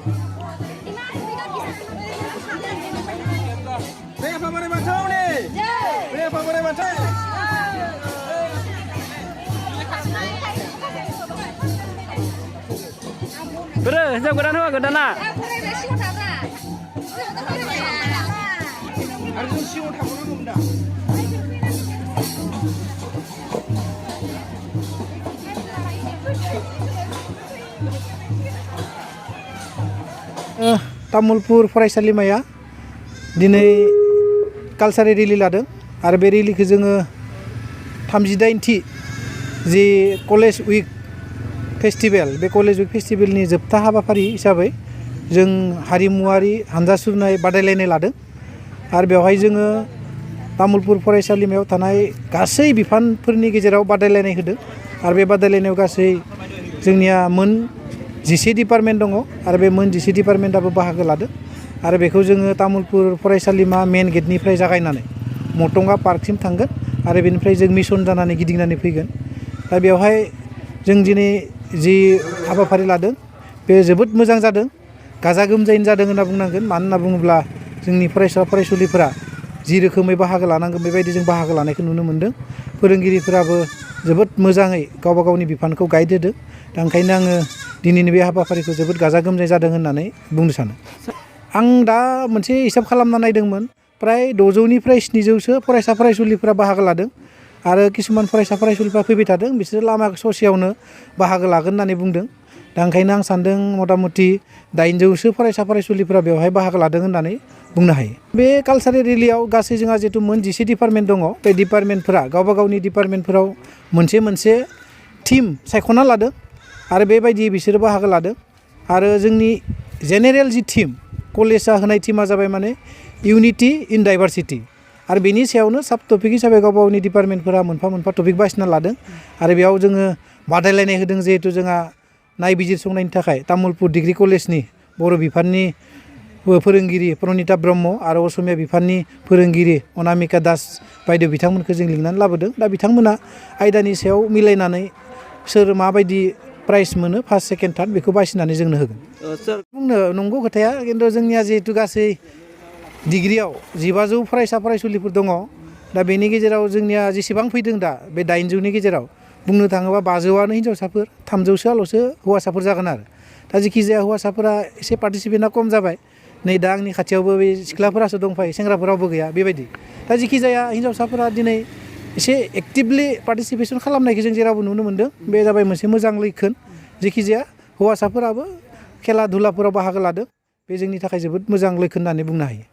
Pria favorit macam ni. Pria favorit macam. Bro, jom godan nak. Harus siung tak boleh benda. Tamulpur फरायसालिमाया दिनै cultural rally लादों आरो बे रेलिखौ जोङो 38थि जि college उइक festival बे college उइक फेस्टिभेलनि जोबथा हाबाफारि हिसाबै जों हारिमुवारि हानजा सुरनाय बादायलायनाय लादों आरो बेवहाय जोङो तामुलपुर फरायसालिमायाव थानाय गासै बिफानफोरनि गेजेराव बादायलायनाय होदों आरो बे बादायलायनायाव गासै जोंनिया मोन 10 डिपार्टमेन्ट दङ आरो बे मोन 10 डिपार्टमेन्टआबो बाहागो लादों आरो बेखौ जोङो तामुलपुर फरायसालिमा मेन गेटनिफ्राय जागायनानै मटंगा पार्कसिम थांगोन आरो बेनिफ्राय जों मिसन जानानै गिदिंनानै फैगोन दा बेवहाय जों दिनै जि हाबाफारि लादों बे जोबोद मोजां जादों गाजा गोमजायैनो जादों होनना बुंनांगोन मानो होनना बुङोब्ला जोंनि फरायसा फरायसुलिफोरा जि रोखोमै बाहागो लानांगोन बेबायदि जों बाहागो लानायखौ नुनो मोन्दों फोरोंगिरिफोराबो जोबोद मोजाङै गावबा गावनि बिफानखौ गाइड होदों दा ओंखायनो आङो दिनैनि बे हाबाफारिखौ जोबोद गाजा गोमजायै जादों होननानै बुंनो सानो आं दा मोनसे हिसाब खालामना नायदोंमोन प्राय 600निफ्राय 700सो फरायसा फरायसुलिफोरा बाहागो लादों आरो किसुमान फरायसा फरायसुलिफोरा फैबाय थादों बिसोर लामा ससेयावनो बाहागो लागोन होननानै बुंदों दा ओंखायनो आं सान्दों मथा-मथि 800सो फरायसा फरायसुलिफोरा बेवहाय बाहागो लादों होननानै बुंनो हायो बे कालचारेल रेलियाव गासै जोंहा जिहेतु मोन 10 डिपार्टमेन्ट दङ बे डिपार्टमेन्टफोरा गावबा गावनि डिपार्टमेन्टफोराव मोनसे टीम सायख'ना लादों आरो बेबायदि बिसोरो बाहागो लादों आरो जोंनि जेनेरेल जि टीम कलेजा होनाय टीमा जाबाय माने इउनिटि इन डाइभारसिटि आरो बेनि सायावनो साब टपिक हिसाबै गावबा गावनि डिपार्टमेन्टफोरा मोनफा टपिक बासिना लादों आरो बेयाव जोङो बादायलायनाय होदों जिहेतु जोंहा नायबिजिरसंनायनि थाखाय तामुलपुर डिग्री कलेजनि बर' बिफाननि फोरोंगिरि प्रनिता ब्रह्म आरो असमिया बिफाननि फोरोंगिरि अनामिका दास बायदि बिथांमोनखौ जों लिंनानै लाबोदों दा बिथांमोना आयदानि सायाव मिलायनानै सोर माबायदि प्राइज मोनो फार्स्ट सेकेन्ड थार्ड बेखौ बासिनानै जोंनो होगोन बुंनो नंगौ खोथाया खिन्थु जोंनिया जिहेतु गासै डिग्रियाव 1500 फरायसा फरायसुलिफोर दङ दा बेनि गेजेराव जोंनिया जेसेबां फैदों दा बे 800नि गेजेराव बुंनो थाङोबा 500आनो हिन्जावसाफोर 300सोआल'सो हौवासाफोर जागोन आरो दा जेखि जाया हौवासाफोरा एसे पार्टिसिपेन्टआ खम जाबाय नै दा आंनि खाथियावबो बे सिख्लाफोरासो दंफायो सेंग्राफोर रावबो गैया बेबायदि दा जेखि जाया हिन्जावसाफोरा दिनै एसे एक्टिभलि पार्टिसिपेसन खालामनायखौ जों जेरावबो नुनो मोन्दों बे जाबाय मोनसे मोजां लैखोन जेखि जाया हौवासाफोराबो खेला धुलाफोराव बाहागो लादों बे जोंनि थाखाय जोबोद मोजां लैखोन होननानै बुंनो हायो